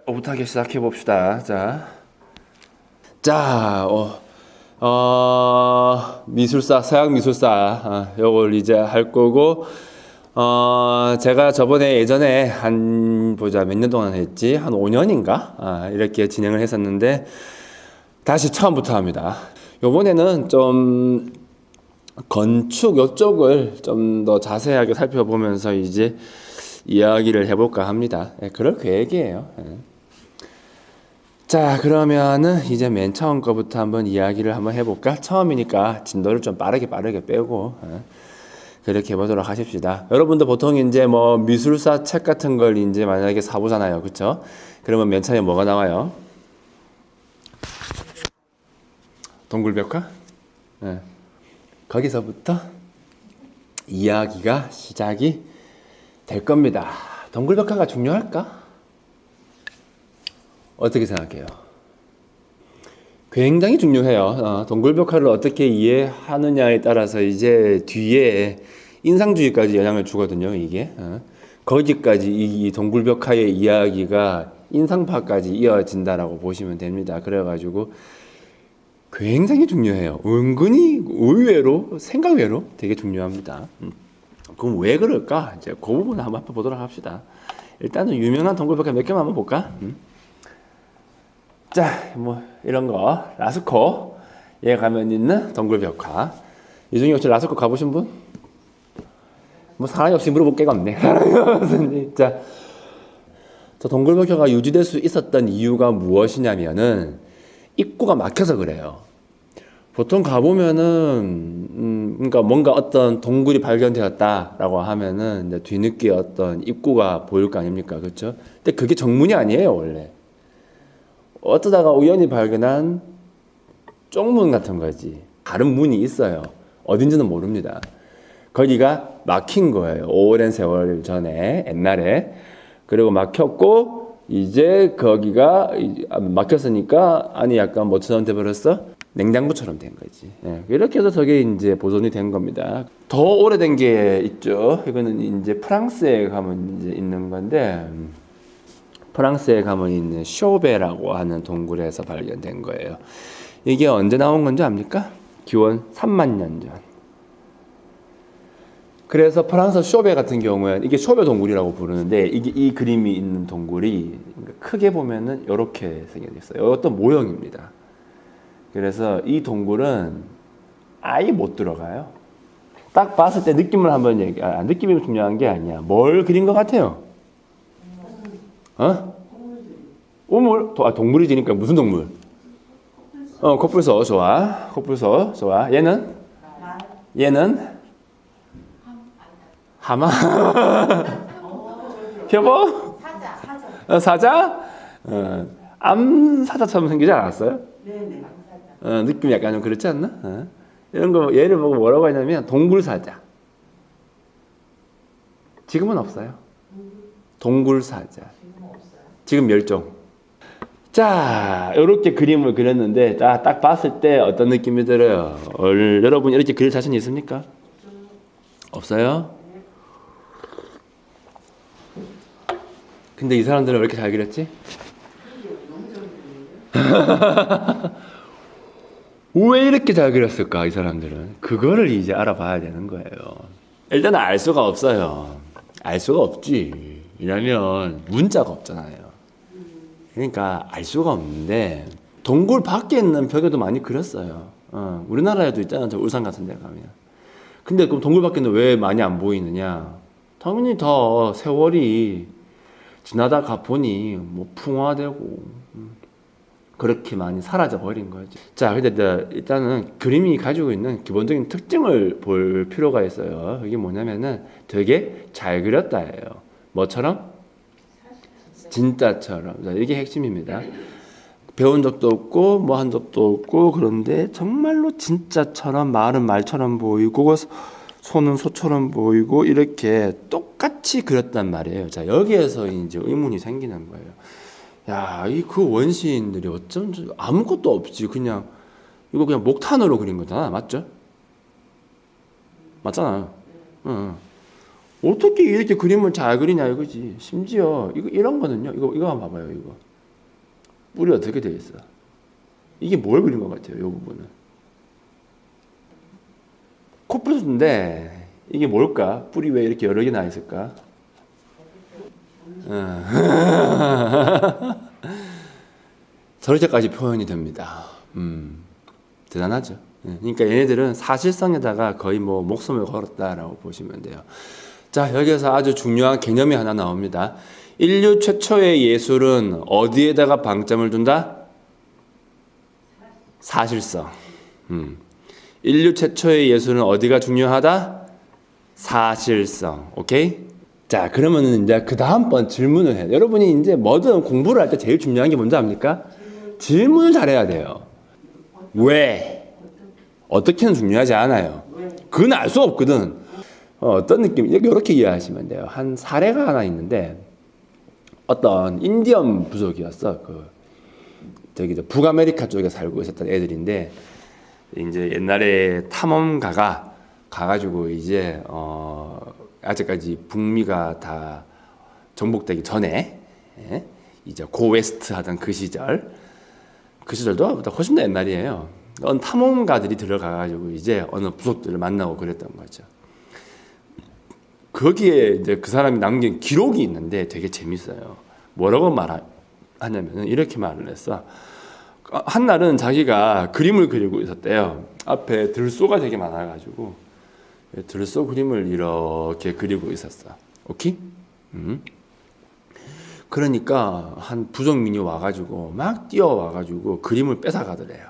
오붓하게 시작해 봅시다. 미술사, 서양 미술사, 요걸 이제 할 거고, 제가 저번에 예전에 몇 년 동안 했지? 한 5년인가? 이렇게 진행을 했었는데, 다시 처음부터 합니다. 요번에는 좀, 건축 요쪽을 좀 더 자세하게 살펴보면서 이제 이야기를 해볼까 합니다. 그럴 계획이에요. 자, 그러면은 이제 맨 처음 거부터 한번 이야기를 한번 해볼까? 처음이니까 진도를 좀 빠르게 빼고 그렇게 해보도록 하십시다. 여러분도 보통 이제 뭐 미술사 책 같은 걸 이제 만약에 사보잖아요, 그쵸? 그러면 맨 처음에 뭐가 나와요? 동굴벽화? 네. 거기서부터 이야기가 시작이 될 겁니다. 동굴벽화가 중요할까? 어떻게 생각해요? 굉장히 중요해요. 동굴벽화를 어떻게 이해하느냐에 따라서 이제 뒤에 인상주의까지 영향을 주거든요, 이게. 거기까지 이 동굴벽화의 이야기가 인상파까지 이어진다라고 보시면 됩니다. 그래가지고 굉장히 중요해요. 은근히 의외로, 생각외로 되게 중요합니다. 그럼 왜 그럴까? 이제 그 부분을 한번 보도록 합시다. 일단은 유명한 동굴벽화 몇 개만 한번 볼까? 자, 뭐 이런 거 라스코에 가면 있는 동굴벽화. 이 중에 혹시 라스코 가보신 분? 뭐 사람이 없이 물어볼 게가 없네. 자, 저 동굴벽화가 유지될 수 있었던 이유가 무엇이냐면은 입구가 막혀서 그래요. 보통 가보면은 그러니까 뭔가 어떤 동굴이 발견되었다라고 하면은 이제 뒤늦게 어떤 입구가 보일 거 아닙니까, 그렇죠? 근데 그게 정문이 아니에요, 원래. 어쩌다가 우연히 발견한 쪽문 같은 거지. 다른 문이 있어요. 어딘지는 모릅니다. 거기가 막힌 거예요. 오랜 세월 전에, 옛날에. 그리고 막혔고, 이제 거기가 막혔으니까, 아니, 약간 뭐처럼 돼버렸어? 냉장고처럼 된 거지. 이렇게 해서 저게 이제 보존이 된 겁니다. 더 오래된 게 있죠. 이거는 이제 프랑스에 가면 이제 있는 건데, 프랑스에 가면 있는 쇼베라고 하는 동굴에서 발견된 거예요. 이게 언제 나온 건지 압니까? 기원 3만 년 전. 그래서 프랑스 쇼베 같은 경우에는 이게 쇼베 동굴이라고 부르는데 이게 이 그림이 있는 동굴이 크게 보면은 이렇게 생겨 있어요. 어떤 모형입니다. 그래서 이 동굴은 아예 못 들어가요. 딱 봤을 때 느낌을 한번 느낌이 중요한 게 아니야. 뭘 그린 것 같아요? 동물이지니까 무슨 동물? 코뿔소 좋아. 코뿔소 좋아. 얘는 하마. 여보? 사자? 암사자처럼 생기지 않았어요? 네네. 느낌이 약간 좀 그렇지 않나? 이런 거 얘를 보고 뭐라고 하냐면 동굴사자. 지금은 없어요. 동굴사자. 지금 멸종. 자, 이렇게 그림을 그렸는데 딱 봤을 때 어떤 느낌이 들어요? 여러분 이렇게 그릴 자신 있습니까? 없어요? 근데 이 사람들은 왜 이렇게 잘 그렸지? 왜 이렇게 잘 그렸을까, 이 사람들은? 그거를 이제 알아봐야 되는 거예요. 일단은 알 수가 없어요. 알 수가 없지. 왜냐면 문자가 없잖아요. 그러니까 알 수가 없는데 동굴 밖에 있는 벽에도 많이 그렸어요. 우리나라에도 있잖아요. 저 울산 같은 데 가면. 근데 그럼 동굴 밖에는 왜 많이 안 보이느냐? 당연히 더 세월이 지나다가 보니 뭐 풍화되고 그렇게 많이 사라져 버린 거죠. 자, 근데 일단은 그림이 가지고 있는 기본적인 특징을 볼 필요가 있어요. 이게 뭐냐면은 되게 잘 그렸다예요. 뭐처럼? 진짜처럼. 자, 이게 핵심입니다. 배운 적도 없고 뭐 한 적도 없고 그런데 정말로 진짜처럼 말은 말처럼 보이고 소는 소처럼 보이고 이렇게 똑같이 그렸단 말이에요. 자, 여기에서 이제 의문이 생기는 거예요. 야, 그 원시인들이 어쩐지 아무것도 없지. 이거 그냥 목탄으로 그린 거잖아. 맞죠? 맞잖아요. 응. 어떻게 이렇게 그림을 잘 그리냐 이거지. 심지어 이런 거는요. 이거 한번 봐봐요. 이거. 뿔이 어떻게 되어 있어? 이게 뭘 그린 것 같아요? 이 부분은 코뿔소인데 이게 뭘까? 뿔이 왜 이렇게 여러 개 나 있을까? 저렇게까지 표현이 됩니다. 대단하죠. 그러니까 얘네들은 사실성에다가 거의 뭐 목숨을 걸었다라고 보시면 돼요. 자, 여기서 아주 중요한 개념이 하나 나옵니다. 인류 최초의 예술은 어디에다가 방점을 둔다? 사실성. 인류 최초의 예술은 어디가 중요하다? 사실성. 오케이? 자, 그러면은 이제 그 다음번 질문을 해요. 여러분이 이제 뭐든 공부를 할 때 제일 중요한 게 뭔지 압니까? 질문을 잘해야 돼요. 왜? 어떻게는 중요하지 않아요. 그건 알 수 없거든. 어떤 느낌? 이렇게 이해하시면 돼요. 한 사례가 하나 있는데 어떤 인디언 부족이었어. 저기 북아메리카 쪽에 살고 있었던 애들인데 이제 옛날에 탐험가가 가가지고 이제 아직까지 북미가 다 정복되기 전에 이제 고웨스트 하던 그 시절도 훨씬 더 옛날이에요. 어느 탐험가들이 들어가가지고 이제 어느 부족들을 만나고 그랬던 거죠. 거기에 이제 그 사람이 남긴 기록이 있는데 되게 재밌어요. 뭐라고 말하냐면 이렇게 말을 했어. 한날은 자기가 그림을 그리고 있었대요. 앞에 들소가 되게 많아가지고 들소 그림을 이렇게 그리고 있었어. 오케이? 그러니까 한 부족민이 와가지고 막 뛰어와가지고 그림을 뺏어가더래요.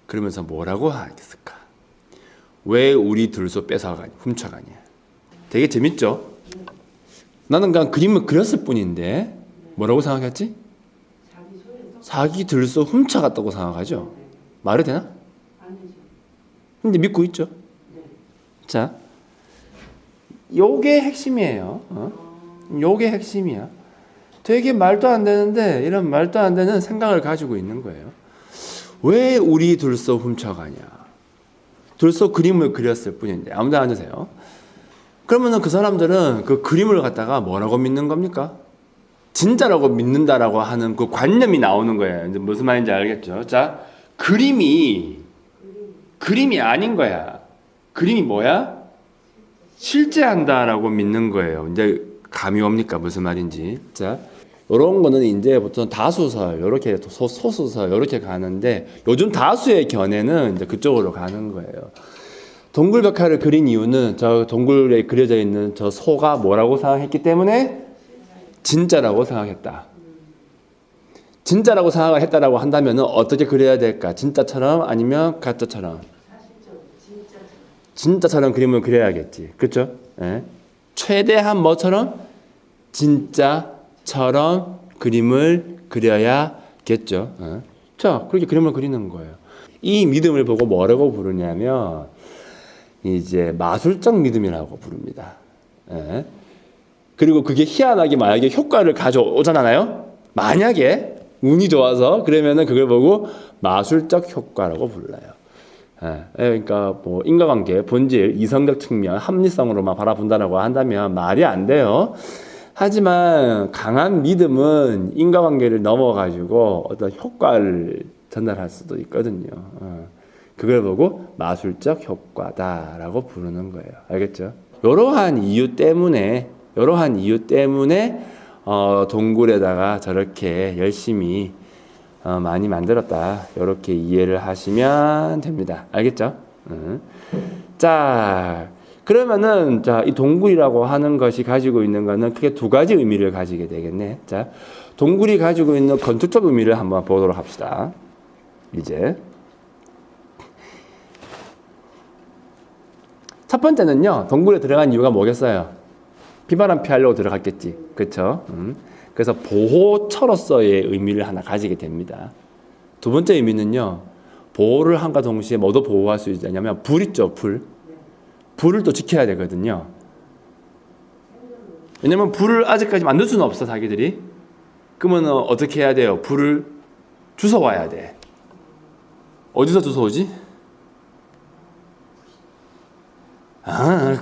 그러면서 뭐라고 하겠을까? 왜 우리 들소 뺏어가냐, 훔쳐가냐? 되게 재밌죠? 나는 그냥 그림을 그렸을 뿐인데 뭐라고 생각했지? 자기 들소 훔쳐갔다고 생각하죠? 말이 되나? 근데 믿고 있죠? 자, 요게 핵심이에요. 요게 핵심이야. 되게 말도 안 되는데 이런 말도 안 되는 생각을 가지고 있는 거예요. 왜 우리 들소 훔쳐가냐? 들소 그림을 그렸을 뿐인데 아무도 안 앉으세요. 그러면은 그 사람들은 그 그림을 갖다가 뭐라고 믿는 겁니까? 진짜라고 믿는다라고 하는 그 관념이 나오는 거예요. 이제 무슨 말인지 알겠죠? 자, 그림이 아닌 거야. 그림이 뭐야? 실제한다라고 믿는 거예요. 이제 감이 옵니까? 무슨 말인지. 자, 이런 거는 이제 보통 다수설, 이렇게 소수설, 이렇게 가는데 요즘 다수의 견해는 이제 그쪽으로 가는 거예요. 동굴벽화를 그린 이유는 저 동굴에 그려져 있는 저 소가 뭐라고 생각했기 때문에 진짜라고 생각했다. 진짜라고 생각을 했다라고 한다면 어떻게 그려야 될까? 진짜처럼 아니면 가짜처럼? 진짜처럼 그림을 그려야겠지. 그렇죠? 예. 최대한 뭐처럼? 진짜처럼 그림을 그려야겠죠. 예. 자, 그렇게 그림을 그리는 거예요. 이 믿음을 보고 뭐라고 부르냐면 이제 마술적 믿음이라고 부릅니다. 예. 그리고 그게 희한하게 만약에 효과를 가져오잖아요. 만약에 운이 좋아서 그러면은 그걸 보고 마술적 효과라고 불러요. 예. 그러니까 뭐 인과관계, 본질, 이성적 측면, 합리성으로만 바라본다라고 한다면 말이 안 돼요. 하지만 강한 믿음은 인과관계를 넘어가지고 어떤 효과를 전달할 수도 있거든요. 그걸 보고 마술적 효과다라고 부르는 거예요. 알겠죠? 이러한 이유 때문에 동굴에다가 저렇게 열심히 많이 만들었다. 이렇게 이해를 하시면 됩니다. 알겠죠? 자, 그러면은 이 동굴이라고 하는 것이 가지고 있는 거는 크게 두 가지 의미를 가지게 되겠네. 자, 동굴이 가지고 있는 건축적 의미를 한번 보도록 합시다. 이제 첫 번째는요, 동굴에 들어간 이유가 뭐겠어요? 비바람 피하려고 들어갔겠지. 그렇죠? 그래서 보호처로서의 의미를 하나 가지게 됩니다. 두 번째 의미는요, 보호를 함과 동시에 뭐도 보호할 수 있냐면 불 있죠, 불. 불을 또 지켜야 되거든요. 왜냐면 불을 아직까지 만들 수는 없어, 자기들이. 그러면 어떻게 해야 돼요? 불을 주워와야 돼. 어디서 주워오지?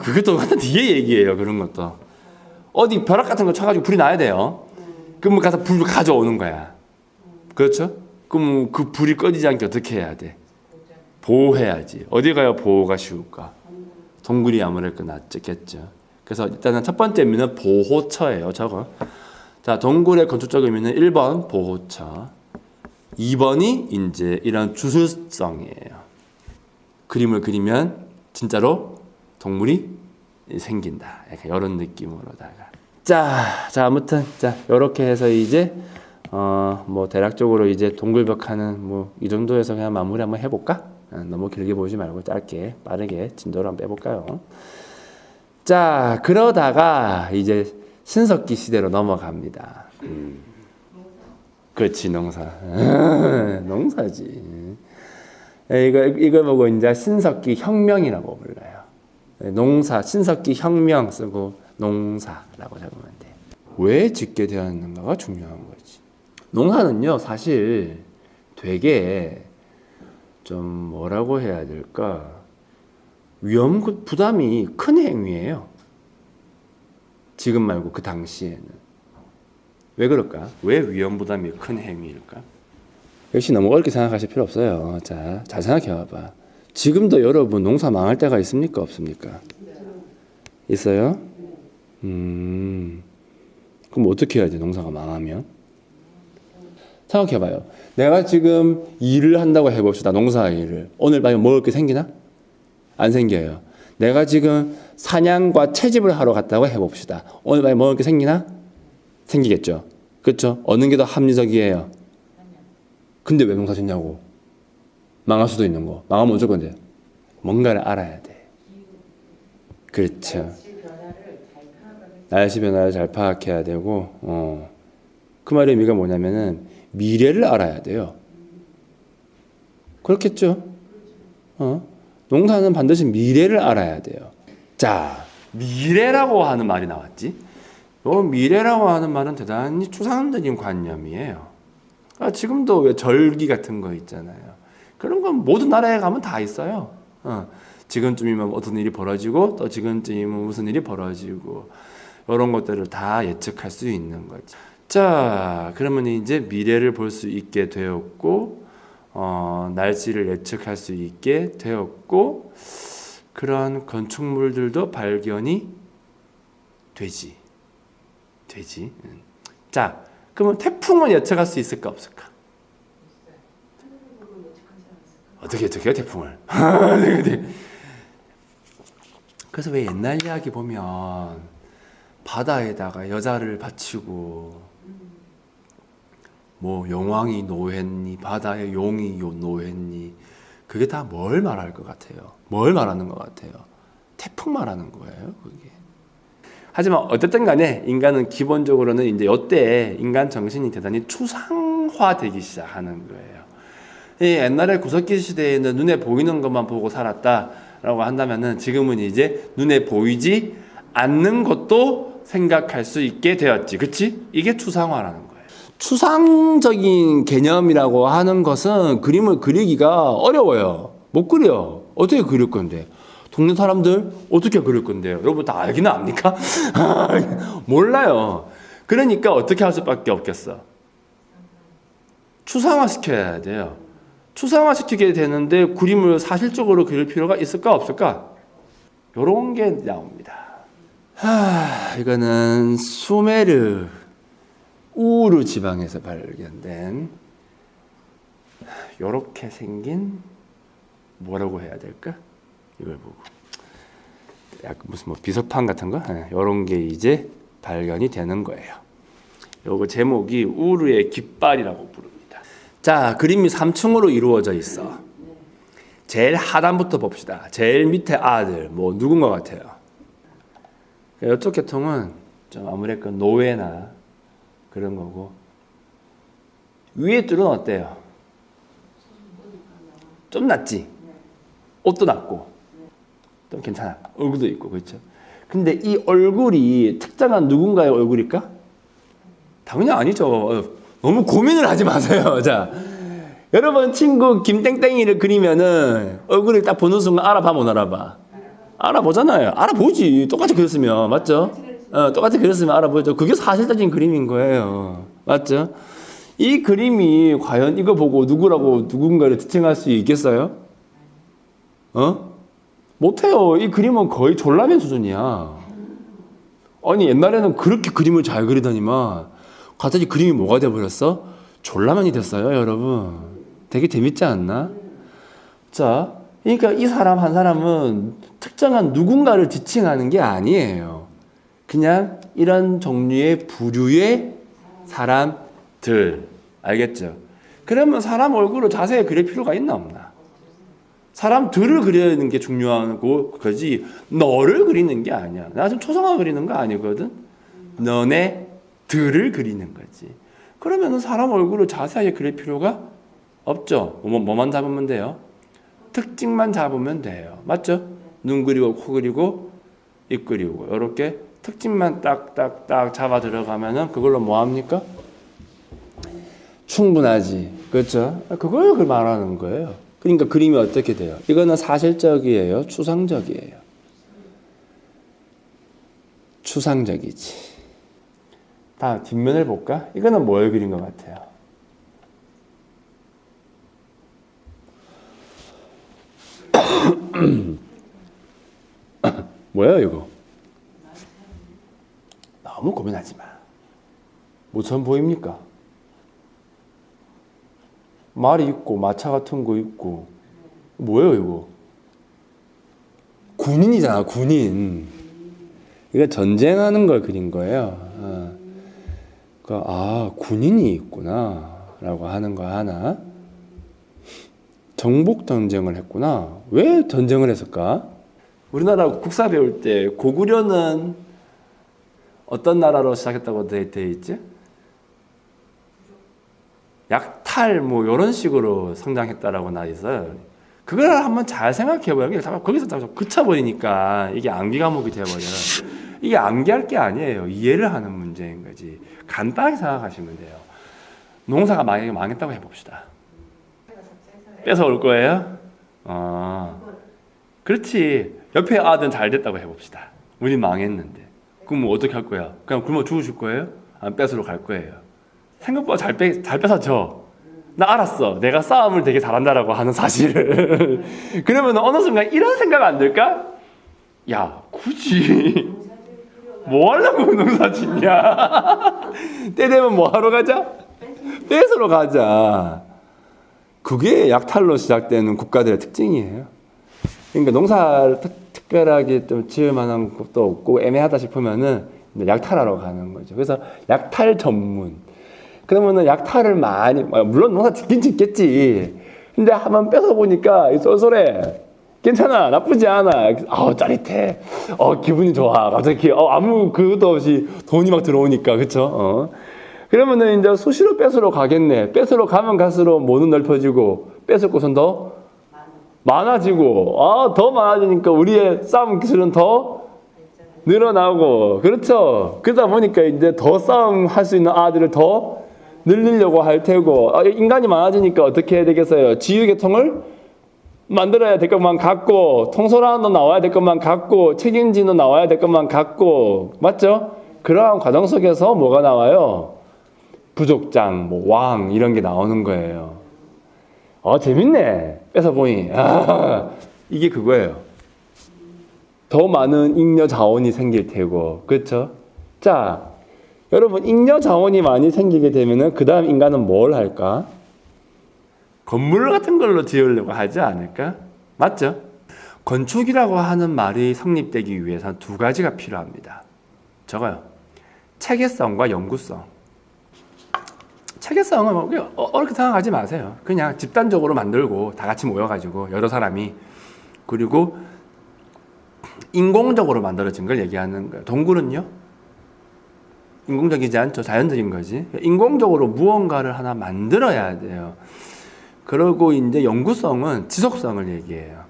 그것도 완전 뒤에 얘기예요. 그런 것도 어디 벼락 같은 거 쳐가지고 불이 나야 돼요. 그러면 가서 불을 가져오는 거야. 그렇죠? 그럼 그 불이 꺼지지 않게 어떻게 해야 돼? 보호해야지. 어디 가야 보호가 쉬울까? 동굴이 아무래도 낫겠죠. 그래서 일단은 첫 번째 의미는 보호처예요. 저거. 자, 동굴의 건축적 의미는 1번 보호처, 2번이 이제 이런 주술성이에요. 그림을 그리면 진짜로 동물이 생긴다. 약간 이런 느낌으로다가. 자 아무튼 이렇게 해서 이제 뭐 대략적으로 이제 동굴벽화는 뭐 이 정도에서 그냥 마무리 한번 해볼까? 너무 길게 보지 말고 짧게 빠르게 진도를 한번 빼볼까요? 자, 그러다가 이제 신석기 시대로 넘어갑니다. 그렇지, 농사. 농사지. 이걸 보고 이제 신석기 혁명이라고 불러요. 농사, 신석기 혁명 쓰고 농사라고 적으면 돼. 왜 짓게 되었는가가 중요한 거지. 농사는요, 사실 되게 좀 뭐라고 해야 될까? 위험 부담이 큰 행위예요. 지금 말고 그 당시에는. 왜 그럴까? 왜 위험 부담이 큰 행위일까? 역시 너무 어렵게 생각하실 필요 없어요. 자, 잘 생각해 봐봐. 지금도 여러분 농사 망할 때가 있습니까? 없습니까? 있어요? 그럼 어떻게 해야 돼? 농사가 망하면? 생각해봐요. 내가 지금 일을 한다고 해봅시다. 농사 일을. 오늘 밤에 먹을 게 생기나? 안 생겨요. 내가 지금 사냥과 채집을 하러 갔다고 해봅시다. 오늘 밤에 먹을 게 생기나? 생기겠죠. 그렇죠? 어느 게 더 합리적이에요? 근데 왜 농사 짓냐고. 망할 수도 있는 거. 망하면 어쩔 건데? 뭔가를 알아야 돼. 그렇죠. 날씨 변화를 잘 파악해야 되고, 그 말의 의미가 뭐냐면은 미래를 알아야 돼요. 그렇겠죠? 농사는 반드시 미래를 알아야 돼요. 자, 미래라고 하는 말이 나왔지. 이 미래라고 하는 말은 대단히 추상적인 관념이에요. 지금도 왜 절기 같은 거 있잖아요. 그런 건 모든 나라에 가면 다 있어요. 지금쯤이면 어떤 일이 벌어지고 또 지금쯤이면 무슨 일이 벌어지고 이런 것들을 다 예측할 수 있는 거죠. 자, 그러면 이제 미래를 볼 수 있게 되었고 날씨를 예측할 수 있게 되었고 그런 건축물들도 발견이 되지. 자, 그러면 태풍은 예측할 수 있을까 없을까? 어떻게 예측해요 태풍을? 그래서 왜 옛날 이야기 보면 바다에다가 여자를 바치고 뭐 용왕이 노했니 바다에 용이 노했니 그게 다 뭘 말할 것 같아요? 뭘 말하는 것 같아요? 태풍 말하는 거예요 그게. 하지만 어쨌든 간에 인간은 기본적으로는 이제 이때 인간 정신이 대단히 추상화되기 시작하는 거예요. 옛날에 구석기 시대에는 눈에 보이는 것만 보고 살았다라고 한다면은 지금은 이제 눈에 보이지 않는 것도 생각할 수 있게 되었지. 그치? 이게 추상화라는 거예요. 추상적인 개념이라고 하는 것은 그림을 그리기가 어려워요. 못 그려. 어떻게 그릴 건데? 동네 사람들 어떻게 그릴 건데요? 여러분 다 알기는 압니까? 몰라요. 그러니까 어떻게 할 수밖에 없겠어? 추상화시켜야 돼요. 추상화시키게 되는데 그림을 사실적으로 그릴 필요가 있을까 없을까? 이런 게 나옵니다. 이거는 수메르 우르 지방에서 발견된 이렇게 생긴 뭐라고 해야 될까? 이걸 보고 약간 무슨 뭐 비석판 같은 거 이런 게 이제 발견이 되는 거예요. 요거 제목이 우르의 깃발이라고 부릅니다. 자, 그림이 3층으로 이루어져 있어. 제일 하단부터 봅시다. 제일 밑에 아들 뭐 누군 것 같아요? 이쪽 계통은 좀 아무래도 노예나 그런 거고 위에 줄은 어때요? 좀 낫지? 옷도 낫고 좀 괜찮아. 얼굴도 있고 그렇죠. 근데 이 얼굴이 특정한 누군가의 얼굴일까? 당연히 아니죠. 너무 고민을 하지 마세요. 자, 여러분 친구 김땡땡이를 그리면은 얼굴을 딱 보는 순간 알아봐 못 알아봐? 알아보잖아요. 알아보지. 똑같이 그렸으면 맞죠? 똑같이 그렸으면 알아보죠. 그게 사실적인 그림인 거예요. 맞죠? 이 그림이 과연 이거 보고 누구라고 누군가를 특징할 수 있겠어요? 못해요. 이 그림은 거의 졸라맨 수준이야. 아니 옛날에는 그렇게 그림을 잘 그리더니만 갑자기 그림이 뭐가 돼버렸어? 졸라맨이 됐어요, 여러분. 되게 재밌지 않나? 자, 그러니까 이 사람 한 사람은 특정한 누군가를 지칭하는 게 아니에요. 그냥 이런 종류의 부류의 사람들. 알겠죠? 그러면 사람 얼굴을 자세히 그릴 필요가 있나 없나? 사람들을 그리는 게 중요한 거지 너를 그리는 게 아니야. 나 지금 초상화 그리는 거 아니거든. 너네들을 그리는 거지. 그러면 사람 얼굴을 자세하게 그릴 필요가 없죠. 뭐만 잡으면 돼요? 특징만 잡으면 돼요. 맞죠? 눈 그리고 코 그리고 입 그리고 이렇게 특징만 딱딱딱 잡아 들어가면은 그걸로 뭐 합니까? 충분하지. 그렇죠? 그걸 말하는 거예요. 그러니까 그림이 어떻게 돼요? 이거는 사실적이에요? 추상적이에요? 추상적이지. 다 뒷면을 볼까? 이거는 뭘 그린 것 같아요? 뭐야 이거? 너무 고민하지 마. 뭐처럼 보입니까? 말이 있고 마차 같은 거 있고 뭐예요 이거? 군인이잖아 군인. 이거 전쟁하는 걸 그린 거예요. 군인이 있구나 라고 하는 거 하나. 정복 전쟁을 했구나. 왜 전쟁을 했을까? 우리나라 국사 배울 때 고구려는 어떤 나라로 시작했다고 돼 있지? 약탈 뭐 이런 식으로 성장했다라고 나 있어요. 그걸 한번 잘 생각해봐요. 거기서 다 그쳐버리니까 이게 암기 과목이 돼버려요. 이게 암기할 게 아니에요. 이해를 하는 문제인 거지. 간단하게 생각하시면 돼요. 농사가 만약에 망했다고 해봅시다. 뺏어올 거예요? 그렇지. 옆에 아들은 잘 됐다고 해봅시다. 우리 망했는데. 그럼 뭐 어떻게 할 거야? 그냥 굶어 죽으실 거예요? 안 뺏으러 갈 거예요? 생각보다 잘 뺏어줘. 나 알았어. 내가 싸움을 되게 잘한다라고 하는 사실을. 그러면 어느 순간 이런 생각 안 들까? 야, 굳이 뭐 하려고 농사 짓냐? 때 되면 뭐 하러 가자? 뺏으러 가자. 그게 약탈로 시작되는 국가들의 특징이에요. 그러니까 농사를 특별하게 좀 지을 만한 것도 없고 애매하다 싶으면은 약탈하러 가는 거죠. 그래서 약탈 전문. 그러면은 약탈을 많이, 물론 농사 짓긴 짓겠지. 근데 한번 뺏어보니까 쏠쏠해. 괜찮아. 나쁘지 않아. 짜릿해. 기분이 좋아. 갑자기, 아무 그것도 없이 돈이 막 들어오니까. 그쵸? 그러면은 이제 수시로 뺏으러 가겠네. 뺏으러 가면 갈수록 뭐는 넓혀지고, 뺏을 곳은 더 많아지고, 더 많아지니까 우리의 싸움 기술은 더 늘어나고, 그렇죠? 그러다 보니까 이제 더 싸움 할 수 있는 아들을 더 늘리려고 할 테고, 인간이 많아지니까 어떻게 해야 되겠어요? 지휘계통을 만들어야 될 것만 갖고, 통솔하는 놈 나와야 될 것만 갖고, 책임지는 나와야 될 것만 갖고, 맞죠? 그러한 과정 속에서 뭐가 나와요? 부족장, 뭐 왕 이런 게 나오는 거예요. 재밌네. 뺏어보니. 이게 그거예요. 더 많은 잉여 자원이 생길 테고, 그렇죠? 자, 여러분 잉여 자원이 많이 생기게 되면은 그 다음 인간은 뭘 할까? 건물 같은 걸로 지으려고 하지 않을까? 맞죠? 건축이라고 하는 말이 성립되기 위해서는 두 가지가 필요합니다. 저거요. 체계성과 연구성. 체계성은 어렵게 생각하지 마세요. 그냥 집단적으로 만들고 다 같이 모여가지고 여러 사람이, 그리고 인공적으로 만들어진 걸 얘기하는 거예요. 동굴은요? 인공적이지 않죠. 자연적인 거지. 인공적으로 무언가를 하나 만들어야 돼요. 그리고 이제 연구성은 지속성을 얘기해요.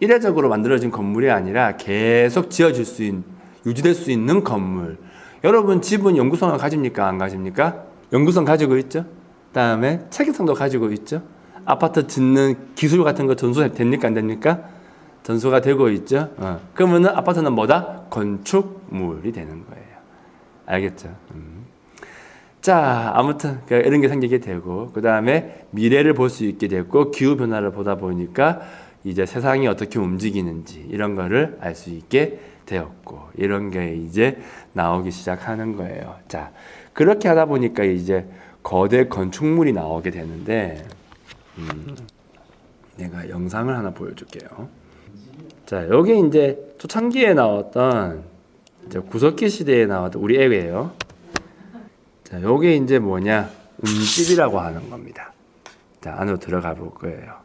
이례적으로 만들어진 건물이 아니라 계속 지어질 수 있는, 유지될 수 있는 건물. 여러분 집은 연구성을 가집니까? 안 가집니까? 연구성 가지고 있죠. 그다음에 체계성도 가지고 있죠. 아파트 짓는 기술 같은 거 전수됩니까? 안 됩니까? 전수가 되고 있죠. 그러면은 아파트는 뭐다? 건축물이 되는 거예요. 알겠죠? 자, 아무튼 이런 게 생기게 되고 그 다음에 미래를 볼 수 있게 됐고 기후 변화를 보다 보니까 이제 세상이 어떻게 움직이는지 이런 거를 알 수 있게 되었고 이런 게 이제 나오기 시작하는 거예요. 자, 그렇게 하다 보니까 이제 거대 건축물이 나오게 되는데 내가 영상을 하나 보여줄게요. 자, 여기 이제 초창기에 나왔던 이제 구석기 시대에 나왔던 우리 애예요. 자, 요게 이제 뭐냐? 움집이라고 하는 겁니다. 자, 안으로 들어가 볼 거예요.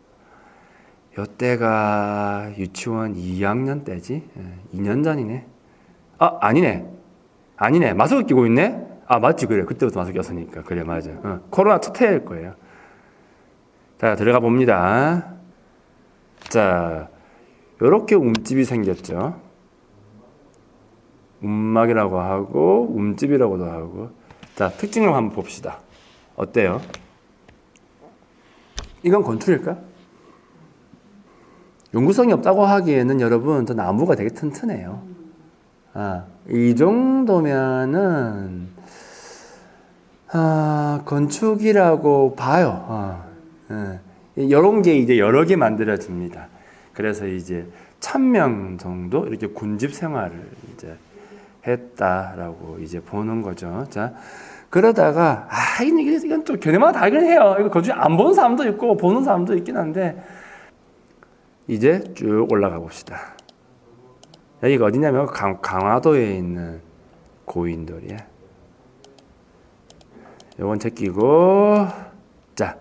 요때가 유치원 2학년 때지? 2년 전이네. 아, 아니네. 마스크 끼고 있네? 아, 맞지, 그래. 그때부터 마스크 꼈으니까. 그래, 맞아. 코로나 첫 해일 거예요. 자, 들어가 봅니다. 자, 요렇게 움집이 생겼죠. 움막이라고 하고, 움집이라고도 하고. 자, 특징을 한번 봅시다. 어때요? 이건 건축일까? 연구성이 없다고 하기에는 여러분, 더 나무가 되게 튼튼해요. 이 정도면은, 건축이라고 봐요. 이런 게 이제 여러 개 만들어집니다. 그래서 이제 1000명 정도 이렇게 군집 생활을 이제 했다라고 이제 보는 거죠. 자, 그러다가, 이건 또 견해마다 다르긴 해요. 이거 건축 안 보는 사람도 있고, 보는 사람도 있긴 한데, 이제 쭉 올라가 봅시다. 여기가 어디냐면, 강화도에 있는 고인돌이야. 요건 제끼고, 자,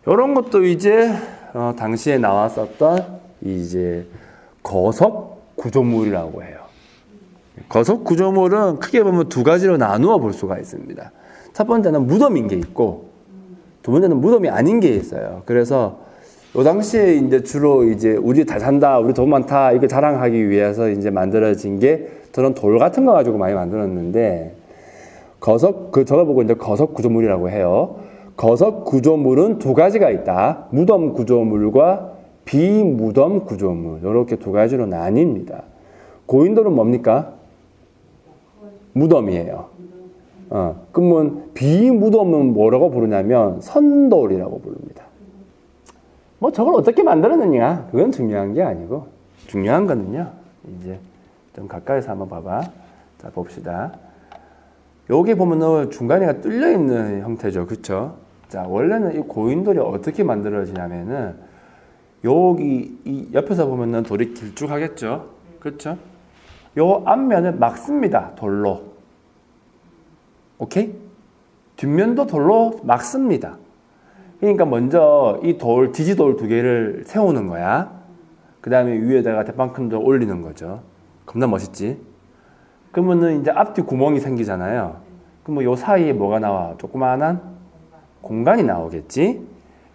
요런 것도 이제, 당시에 나왔었던, 이제, 거석 구조물이라고 해요. 거석 구조물은 크게 보면 두 가지로 나누어 볼 수가 있습니다. 첫 번째는 무덤인 게 있고, 두 번째는 무덤이 아닌 게 있어요. 그래서, 요 당시에 이제 주로 이제 우리 잘 산다, 우리 돈 많다, 이거 자랑하기 위해서 이제 만들어진 게 저런 돌 같은 거 가지고 많이 만들었는데, 저걸 보고 이제 거석 구조물이라고 해요. 거석 구조물은 두 가지가 있다. 무덤 구조물과 비무덤 구조물. 이렇게 두 가지로 나뉩니다. 고인돌은 뭡니까? 무덤이에요. 그러면 비무덤은 뭐라고 부르냐면 선돌이라고 부릅니다. 뭐 저걸 어떻게 만들었느냐? 그건 중요한 게 아니고 중요한 거는요. 이제 좀 가까이서 한번 봐봐. 자, 봅시다. 여기 보면은 중간에가 뚫려 있는 형태죠. 그쵸? 자, 원래는 이 고인돌이 어떻게 만들어지냐면은 여기 이 옆에서 보면은 돌이 길쭉하겠죠? 그쵸? 요 앞면을 막습니다. 돌로. 오케이? 뒷면도 돌로 막습니다. 그러니까 먼저 이 지지돌 두 개를 세우는 거야. 그 다음에 위에다가 대빵큰 도 올리는 거죠. 겁나 멋있지? 그러면은 이제 앞뒤 구멍이 생기잖아요. 그럼 요 사이에 뭐가 나와? 조그마한 공간이 나오겠지?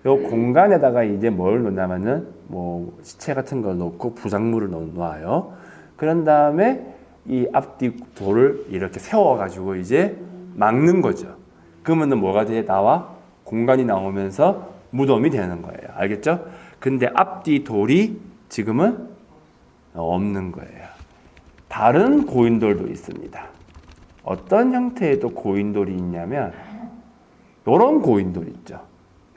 요 공간에다가 이제 뭘 넣냐면은 뭐 시체 같은 걸 넣고 부작물을 놓아요. 그런 다음에 이 앞뒤 돌을 이렇게 세워가지고 이제 막는 거죠. 그러면은 뭐가 나와? 공간이 나오면서 무덤이 되는 거예요. 알겠죠? 근데 앞뒤 돌이 지금은 없는 거예요. 다른 고인돌도 있습니다. 어떤 형태의 또 고인돌이 있냐면 요런 고인돌 있죠.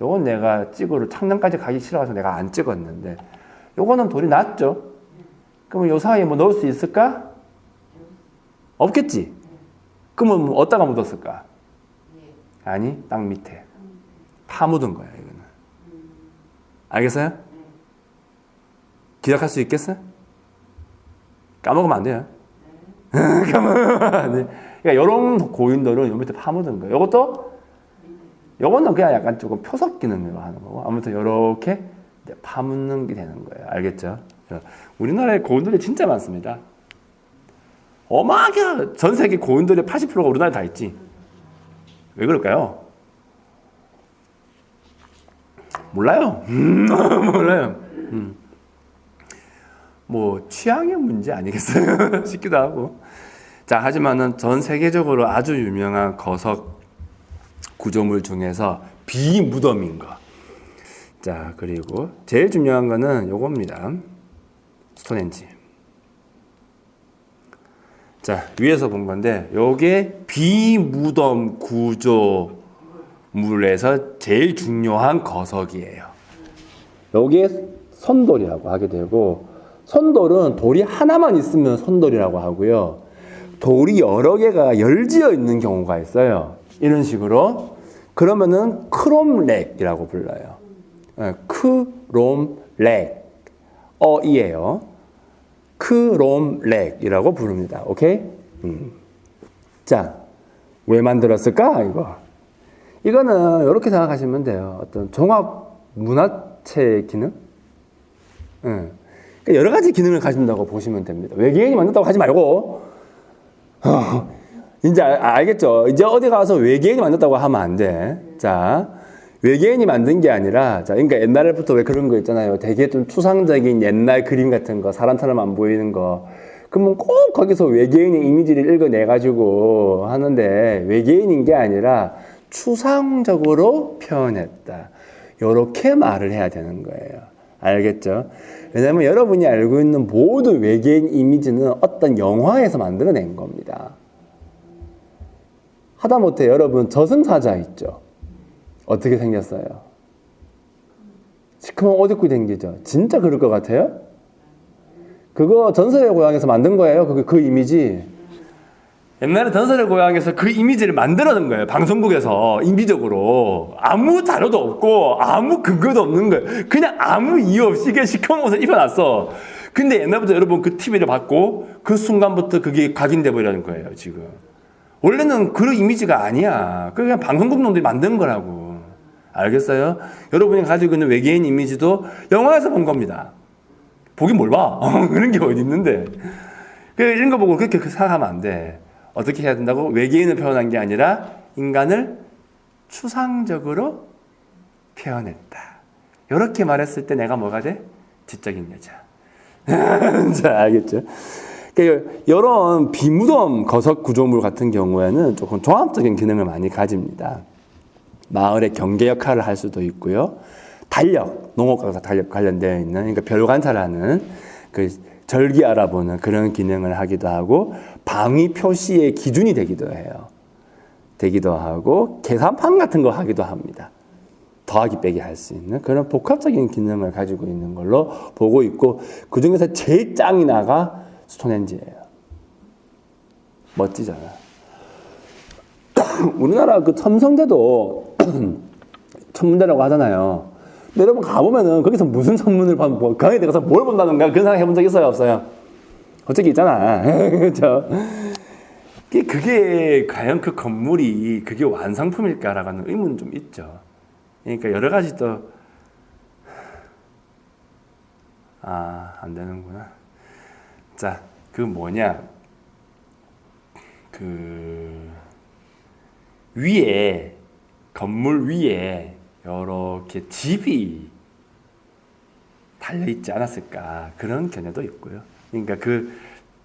요건 내가 찍어로 창녕까지 가기 싫어서 내가 안 찍었는데 요거는 돌이 낮죠. 그러면 요 사이에 뭐 넣을 수 있을까? 없겠지. 그러면 어디다가 묻었을까? 아니, 땅 밑에 파묻은 거야. 이거는 알겠어요? 기억할 수 있겠어요? 까먹으면 안 돼요. 까먹으면 안 돼. 그러니까 이런 고인돌은 요 밑에 파묻은 거예요. 요거는 그냥 약간 조금 표석 기능으로 하는 거고, 아무튼 요렇게 파묻는 게 되는 거예요. 알겠죠? 우리나라에 고인돌이 진짜 많습니다. 어마하게 전 세계 고인돌의 80%가 우리나라에 다 있지. 왜 그럴까요? 몰라요. 몰라요. 뭐 취향의 문제 아니겠어요? 싶기도 하고. 자, 하지만은 전 세계적으로 아주 유명한 거석 구조물 중에서 비무덤인 거. 자, 그리고 제일 중요한 거는 요겁니다. 스톤헨지. 자, 위에서 본 건데 요게 비무덤 구조물에서 제일 중요한 거석이에요. 요게 선돌이라고 하게 되고, 선돌은 돌이 하나만 있으면 선돌이라고 하고요. 돌이 여러 개가 열지어 있는 경우가 있어요. 이런 식으로. 그러면은 크롬렉이라고 불러요. 크롬렉. 이에요. 크롬렉이라고 부릅니다. 오케이? 자, 왜 만들었을까? 이거는 이렇게 생각하시면 돼요. 어떤 종합 문화체 기능? 그러니까 여러 가지 기능을 가진다고 보시면 됩니다. 외계인이 만든다고 하지 말고, 이제 알겠죠? 이제 어디 가서 외계인이 만든다고 하면 안 돼. 자, 외계인이 만든 게 아니라, 자, 그러니까 옛날부터 왜 그런 거 있잖아요. 되게 좀 추상적인 옛날 그림 같은 거, 사람처럼 안 보이는 거. 그러면 꼭 거기서 외계인의 이미지를 읽어내가지고 하는데, 외계인인 게 아니라 추상적으로 표현했다. 요렇게 말을 해야 되는 거예요. 알겠죠? 왜냐면 여러분이 알고 있는 모든 외계인 이미지는 어떤 영화에서 만들어낸 겁니다. 하다못해 여러분 저승사자 있죠? 어떻게 생겼어요? 시커먼 옷 입고 생기죠? 진짜 그럴 것 같아요? 그거 전설의 고향에서 만든 거예요. 그 이미지. 옛날에 전설의 고향에서 그 이미지를 만들어낸 거예요. 방송국에서 인비적으로. 아무 자료도 없고 아무 근거도 없는 거예요. 그냥 아무 이유 없이 그냥 시커먼 옷을 입혀놨어. 근데 옛날부터 여러분 그 TV를 봤고 그 순간부터 그게 각인돼 버리는 거예요. 지금. 원래는 그런 이미지가 아니야. 그냥 방송국 놈들이 만든 거라고. 알겠어요? 여러분이 가지고 있는 외계인 이미지도 영화에서 본 겁니다. 보긴 뭘 봐. 그런 게 어디 있는데. 이런 거 보고 그렇게 생각하면 안 돼. 어떻게 해야 된다고? 외계인을 표현한 게 아니라 인간을 추상적으로 표현했다. 이렇게 말했을 때 내가 뭐가 돼? 지적인 여자. 자, 알겠죠? 이런 비무덤 거석 구조물 같은 경우에는 조금 종합적인 기능을 많이 가집니다. 마을의 경계 역할을 할 수도 있고요. 달력, 농업과 달력 관련되어 있는, 그러니까 별 관찰하는 그 절기 알아보는 그런 기능을 하기도 하고, 방위 표시의 기준이 되기도 해요. 되기도 하고, 계산판 같은 거 하기도 합니다. 더하기 빼기 할 수 있는 그런 복합적인 기능을 가지고 있는 걸로 보고 있고, 그 중에서 제일 짱이 나가 스톤헨지예요. 멋지잖아. 우리나라 그 첨성대도 천문대라고 하잖아요. 근데 여러분 가보면은 거기서 무슨 천문을 봐, 뭐 강에 들어가서 뭘 본다는가 그런 생각 해본 적 있어요, 없어요? 어차피 있잖아. 그렇죠? 그게 과연 그 건물이 그게 완성품일까라는 의문은 좀 있죠. 그러니까 여러 가지 또 안 되는구나. 자, 그 뭐냐, 그 위에 건물 위에 이렇게 집이 달려 있지 않았을까 그런 견해도 있고요. 그러니까 그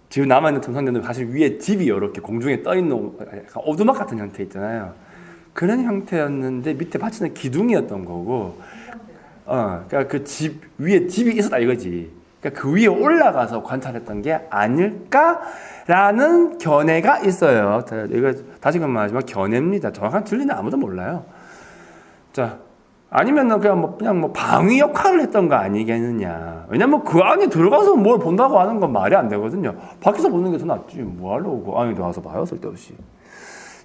지금 남아있는 첨성대는 사실 위에 집이 이렇게 공중에 떠 있는 약간 오두막 같은 형태 있잖아요. 그런 형태였는데 밑에 받치는 기둥이었던 거고, 그러니까 그 집 위에 집이 있었다 이거지. 그러니까 그 위에 올라가서 관찰했던 게 아닐까라는 견해가 있어요. 이거 다시금 말하지만 견해입니다. 정확한 진리는 아무도 몰라요. 자, 아니면은 그냥 뭐 방위 역할을 했던 거 아니겠느냐. 왜냐면 그 안에 들어가서 뭘 본다고 하는 건 말이 안 되거든요. 밖에서 보는 게 더 낫지. 뭐 하려고 안에 들어가서 봐요, 쓸데없이.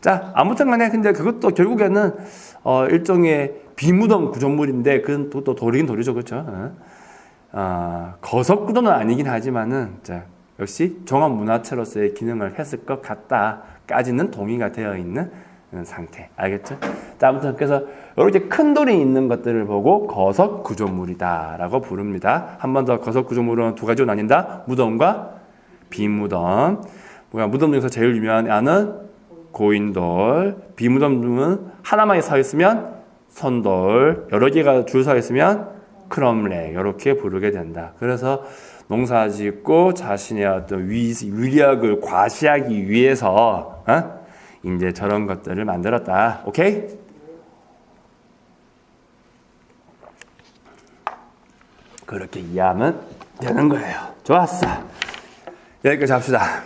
자, 아무튼 간에 근데 그것도 결국에는 일종의 비무덤 구조물인데 그건 또 돌이긴 돌이죠. 그렇죠? 거석 구조는 아니긴 하지만은 자, 역시 종합 문화체로서의 기능을 했을 것 같다까지는 동의가 되어 있는 상태. 알겠죠? 자, 아무튼 그래서 이렇게 큰 돌이 있는 것들을 보고 거석 구조물이다라고 부릅니다. 한 번 더 거석 구조물은 두 가지로 나뉜다. 무덤과 비무덤. 무덤 중에서 제일 유명한 아는 고인돌. 비무덤은 하나만 서 있으면 선돌. 여러 개가 줄 서 있으면 크롬렉. 이렇게 부르게 된다. 그래서 농사 짓고 자신의 어떤 위력을 과시하기 위해서 이제 저런 것들을 만들었다. 오케이? 그렇게 이해하면 되는 거예요. 좋았어. 여기까지 합시다.